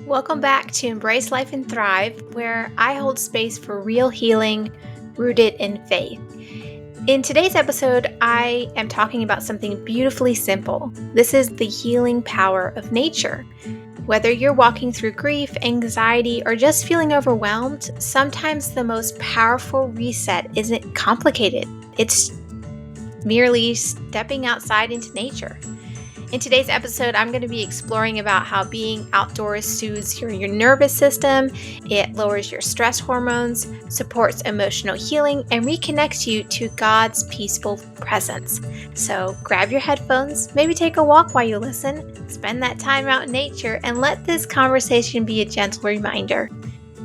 Welcome back to Embrace Life and Thrive, where I hold space for real healing rooted in faith. In today's episode, I am talking about something beautifully simple. This is the healing power of nature. Whether you're walking through grief, anxiety, or just feeling overwhelmed, sometimes the most powerful reset isn't complicated. It's merely stepping outside into nature. In today's episode, I'm going to be exploring about how being outdoors soothes your nervous system, it lowers your stress hormones, supports emotional healing, and reconnects you to God's peaceful presence. So grab your headphones, maybe take a walk while you listen, spend that time out in nature, and let this conversation be a gentle reminder.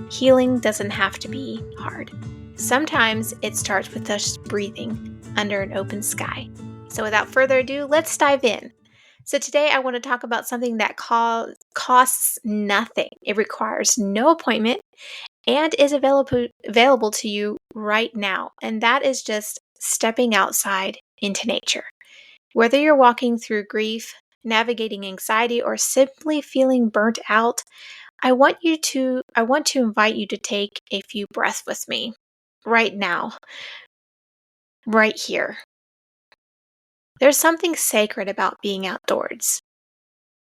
Healing doesn't have to be hard. Sometimes it starts with us breathing under an open sky. So without further ado, let's dive in. So today I want to talk about something that costs nothing. It requires no appointment and is available to you right now. And that is just stepping outside into nature. Whether you're walking through grief, navigating anxiety, or simply feeling burnt out, I want to invite you to take a few breaths with me right now, right here. There's something sacred about being outdoors.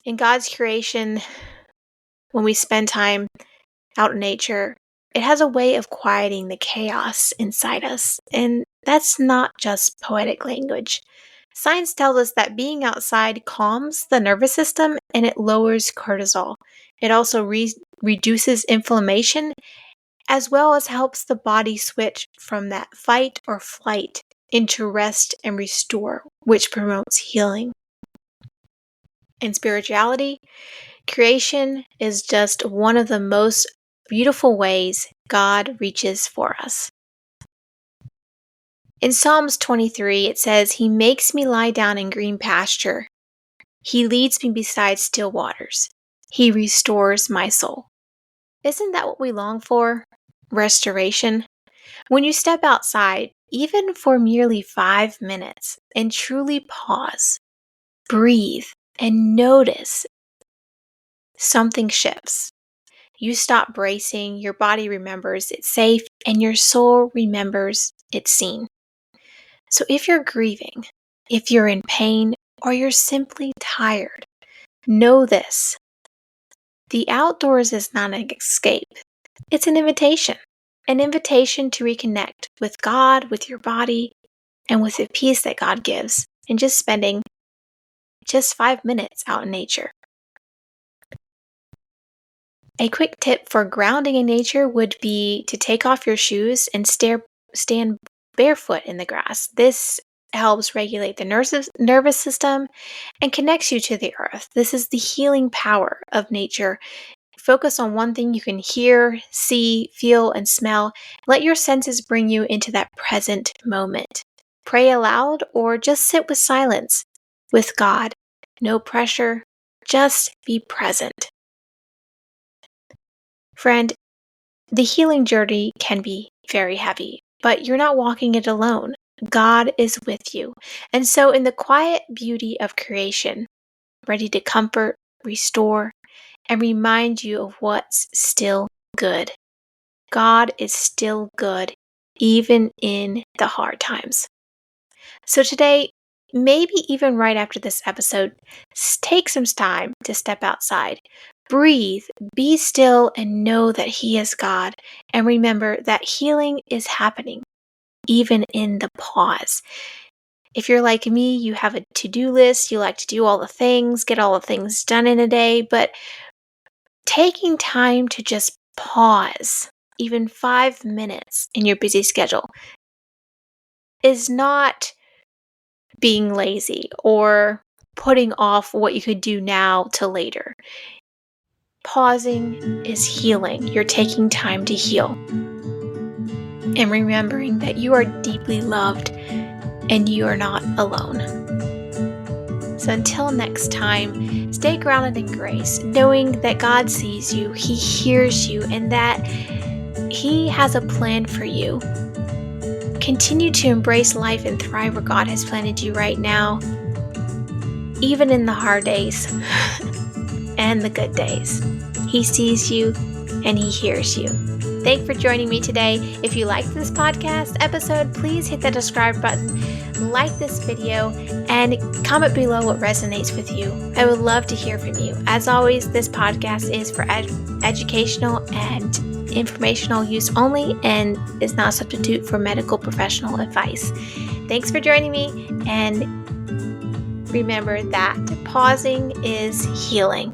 In God's creation, when we spend time out in nature, it has a way of quieting the chaos inside us. And that's not just poetic language. Science tells us that being outside calms the nervous system and it lowers cortisol. It also reduces inflammation as well as helps the body switch from that fight or flight into rest and restore, which promotes healing. In spirituality, creation is just one of the most beautiful ways God reaches for us. In Psalms 23, it says, "He makes me lie down in green pasture. He leads me beside still waters. He restores my soul." Isn't that what we long for? Restoration. When you step outside, even for merely 5 minutes, and truly pause, breathe, and notice, something shifts. You stop bracing, your body remembers it's safe, and your soul remembers it's seen. So if you're grieving, if you're in pain, or you're simply tired, know this. The outdoors is not an escape. It's an invitation to reconnect with God, with your body, and with the peace that God gives in just spending just 5 minutes out in nature. A quick tip for grounding in nature would be to take off your shoes and stand barefoot in the grass. This helps regulate the nervous system and connects you to the earth. This is the healing power of nature. Focus on one thing you can hear, see, feel, and smell. Let your senses bring you into that present moment. Pray aloud or just sit with silence with God. No pressure, just be present. Friend, the healing journey can be very heavy, but you're not walking it alone. God is with you. And so in the quiet beauty of creation, ready to comfort, restore, and remind you of what's still good. God is still good, even in the hard times. So today, maybe even right after this episode, take some time to step outside. Breathe, be still, and know that He is God. And remember that healing is happening, even in the pause. If you're like me, you have a to-do list, you like to do all the things, get all the things done in a day, but taking time to just pause, even 5 minutes in your busy schedule, is not being lazy or putting off what you could do now to later. Pausing is healing. You're taking time to heal. And remembering that you are deeply loved and you are not alone. So until next time, stay grounded in grace, knowing that God sees you, He hears you, and that He has a plan for you. Continue to embrace life and thrive where God has planted you right now, even in the hard days and the good days. He sees you and He hears you. Thanks for joining me today. If you liked this podcast episode, please hit that subscribe button, like this video, and comment below what resonates with you. I would love to hear from you. As always, this podcast is for educational and informational use only and is not a substitute for medical professional advice. Thanks for joining me, and remember that pausing is healing.